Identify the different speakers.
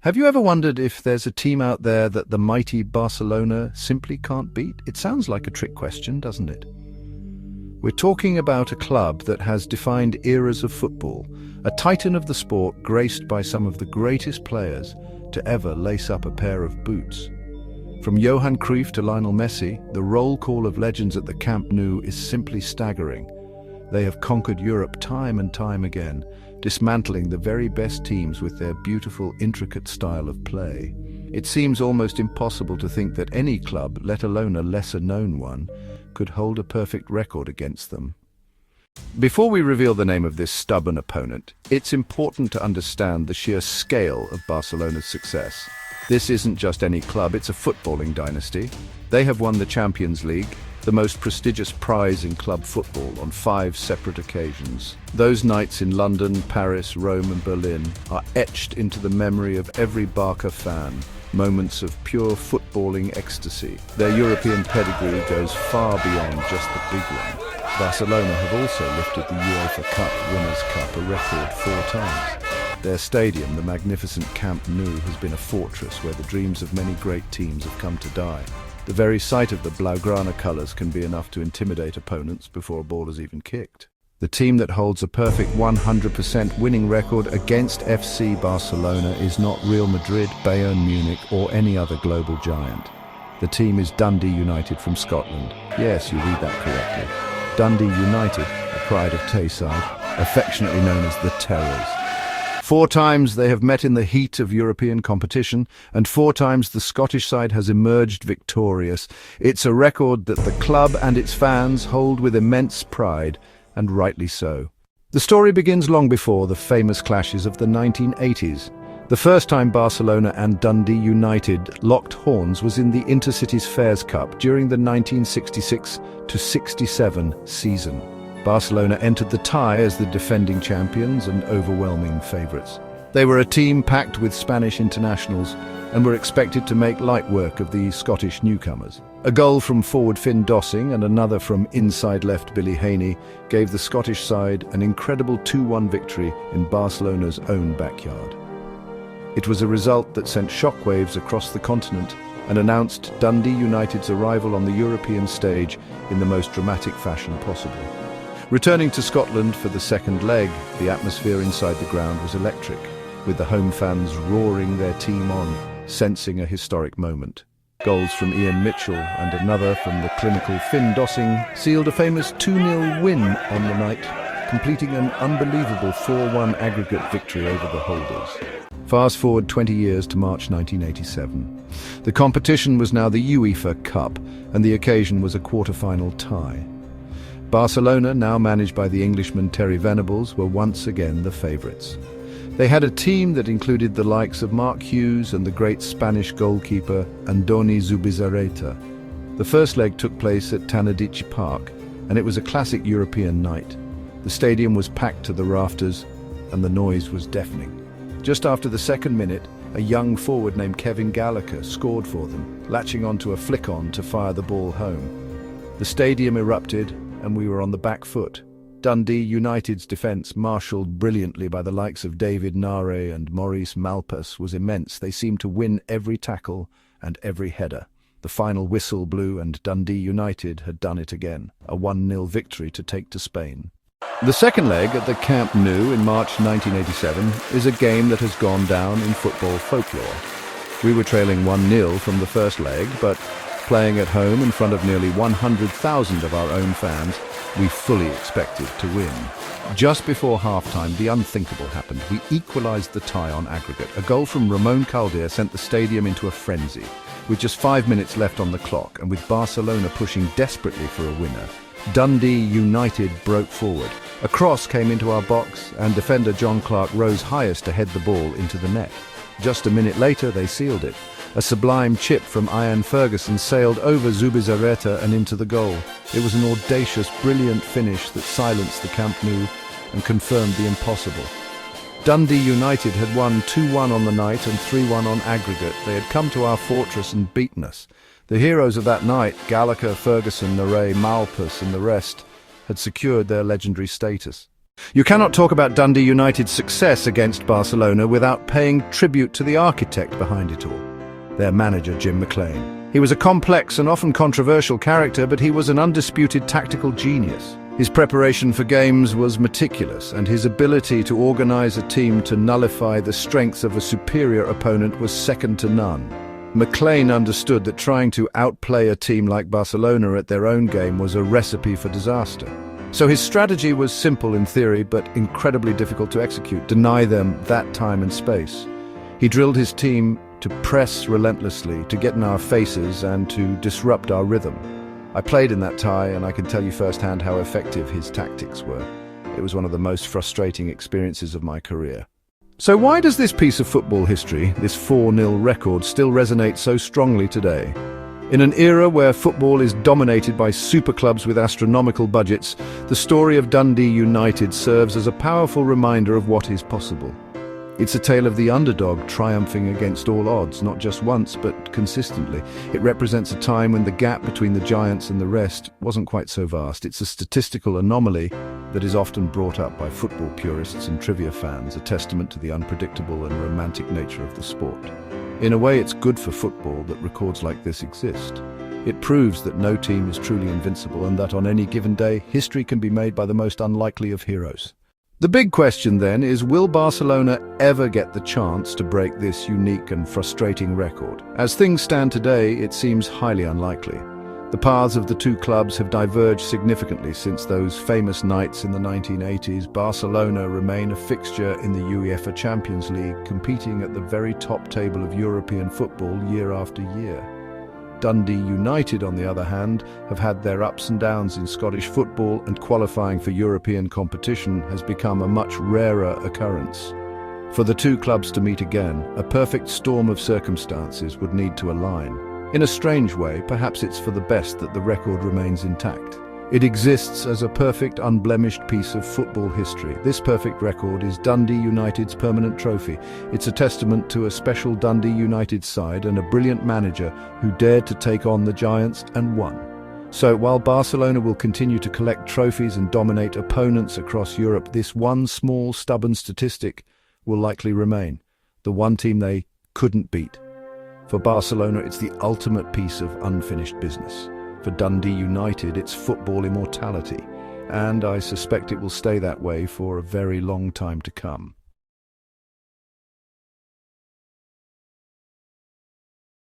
Speaker 1: Have you ever wondered if there's a team out there that the mighty Barcelona simply can't beat? It sounds like a trick question, doesn't it? We're talking about a club that has defined eras of football, a titan of the sport graced by some of the greatest players to ever lace up a pair of boots. From Johan Cruyff to Lionel Messi, the roll call of legends at the Camp Nou is simply staggering. They have conquered Europe time and time again, dismantling the very best teams with their beautiful, intricate style of play. It seems almost impossible to think that any club, let alone a lesser-known one, could hold a perfect record against them. Before we reveal the name of this stubborn opponent, it's important to understand the sheer scale of Barcelona's success. This isn't just any club, it's a footballing dynasty. They have won the Champions League, the most prestigious prize in club football, on 5 separate occasions. Those nights in London, Paris, Rome and Berlin are etched into the memory of every Barca fan, moments of pure footballing ecstasy. Their European pedigree goes far beyond just the big one. Barcelona have also lifted the UEFA Cup Winners' Cup a record 4 times. Their stadium, the magnificent Camp Nou, has been a fortress where the dreams of many great teams have come to die. The very sight of the Blaugrana colours can be enough to intimidate opponents before a ball is even kicked. The team that holds a perfect 100% winning record against FC Barcelona is not Real Madrid, BayernMunich or any other global giant. The team is Dundee United from Scotland. Yes, you read that correctly. Dundee United, a pride of Tayside, affectionately known as the Terrors. 4 times they have met in the heat of European competition, and 4 times the Scottish side has emerged victorious. It's a record that the club and its fans hold with immense pride, and rightly so. The story begins long before the famous clashes of the 1980s. The first time Barcelona and Dundee United locked horns was in the Intercities Fairs Cup during the 1966-67 season. Barcelona entered the tie as the defending champions and overwhelming favourites. They were a team packed with Spanish internationals and were expected to make light work of the Scottish newcomers. A goal from forward Finn Dossing and another from inside left Billy Haney gave the Scottish side an incredible 2-1 victory in Barcelona's own backyard. It was a result that sent shockwaves across the continent and announced Dundee United's arrival on the European stage in the most dramatic fashion possible. Returning to Scotland for the second leg, the atmosphere inside the ground was electric, with the home fans roaring their team on, sensing a historic moment. Goals from Ian Mitchell and another from the clinical Finn Dossing sealed a famous 2-0 win on the night, completing an unbelievable 4-1 aggregate victory over the holders. Fast forward 20 years to March 1987. The competition was now the UEFA Cup, and the occasion was a quarter-final tie. Barcelona, now managed by the Englishman Terry Venables, were once again the favourites. They had a team that included the likes of Mark Hughes and the great Spanish goalkeeper Andoni Zubizarreta. The first leg took place at Tanadici Park, and it was a classic European night. The stadium was packed to the rafters, and the noise was deafening. Just after the second minute, a young forward named Kevin Gallagher scored for them, latching onto a flick-on to fire the ball home. The stadium erupted, and we were on the back foot. Dundee United's defence, marshalled brilliantly by the likes of David Nare and Maurice Malpas, was immense. They seemed to win every tackle and every header. The final whistle blew and Dundee United had done it again, a 1-0 victory to take to Spain. The second leg at the Camp Nou in March 1987 is a game that has gone down in football folklore. We were trailing 1-0 from the first leg, but playing at home in front of nearly 100,000 of our own fans, we fully expected to win. Just before half-time, the unthinkable happened. We equalised the tie on aggregate. A goal from Ramon Calder sent the stadium into a frenzy. With just 5 minutes left on the clock, and with Barcelona pushing desperately for a winner, Dundee United broke forward. A cross came into our box, and defender John Clark rose highest to head the ball into the net. Just a minute later, they sealed it. A sublime chip from Ian Ferguson sailed over Zubizarreta and into the goal. It was an audacious, brilliant finish that silenced the Camp Nou and confirmed the impossible. Dundee United had won 2-1 on the night and 3-1 on aggregate. They had come to our fortress and beaten us. The heroes of that night, Gallagher, Ferguson, Nare, Malpas and the rest, had secured their legendary status. You cannot talk about Dundee United's success against Barcelona without paying tribute to the architect behind it all, their manager Jim McLean. He was a complex and often controversial character, but he was an undisputed tactical genius. His preparation for games was meticulous, and his ability to organize a team to nullify the strengths of a superior opponent was second to none. McLean understood that trying to outplay a team like Barcelona at their own game was a recipe for disaster. So his strategy was simple in theory, but incredibly difficult to execute: deny them that time and space. He drilled his team to press relentlessly, to get in our faces and to disrupt our rhythm. I played in that tie, and I can tell you firsthand how effective his tactics were. It was one of the most frustrating experiences of my career. So why does this piece of football history, this 4-0 record, still resonate so strongly today? In an era where football is dominated by super clubs with astronomical budgets, the story of Dundee United serves as a powerful reminder of what is possible. It's a tale of the underdog triumphing against all odds, not just once, but consistently. It represents a time when the gap between the giants and the rest wasn't quite so vast. It's a statistical anomaly that is often brought up by football purists and trivia fans, a testament to the unpredictable and romantic nature of the sport. In a way, it's good for football that records like this exist. It proves that no team is truly invincible, and that on any given day, history can be made by the most unlikely of heroes. The big question then is, will Barcelona ever get the chance to break this unique and frustrating record? As things stand today, it seems highly unlikely. The paths of the two clubs have diverged significantly since those famous nights in the 1980s. Barcelona remain a fixture in the UEFA Champions League, competing at the very top table of European football year after year. Dundee United, on the other hand, have had their ups and downs in Scottish football, and qualifying for European competition has become a much rarer occurrence. For the two clubs to meet again, a perfect storm of circumstances would need to align. In a strange way, perhaps it's for the best that the record remains intact. It exists as a perfect, unblemished piece of football history. This perfect record is Dundee United's permanent trophy. It's a testament to a special Dundee United side and a brilliant manager who dared to take on the giants and won. So while Barcelona will continue to collect trophies and dominate opponents across Europe, this one small, stubborn statistic will likely remain: the one team they couldn't beat. For Barcelona, it's the ultimate piece of unfinished business. For Dundee United, it's football immortality, and I suspect it will stay that way for a very long time to come.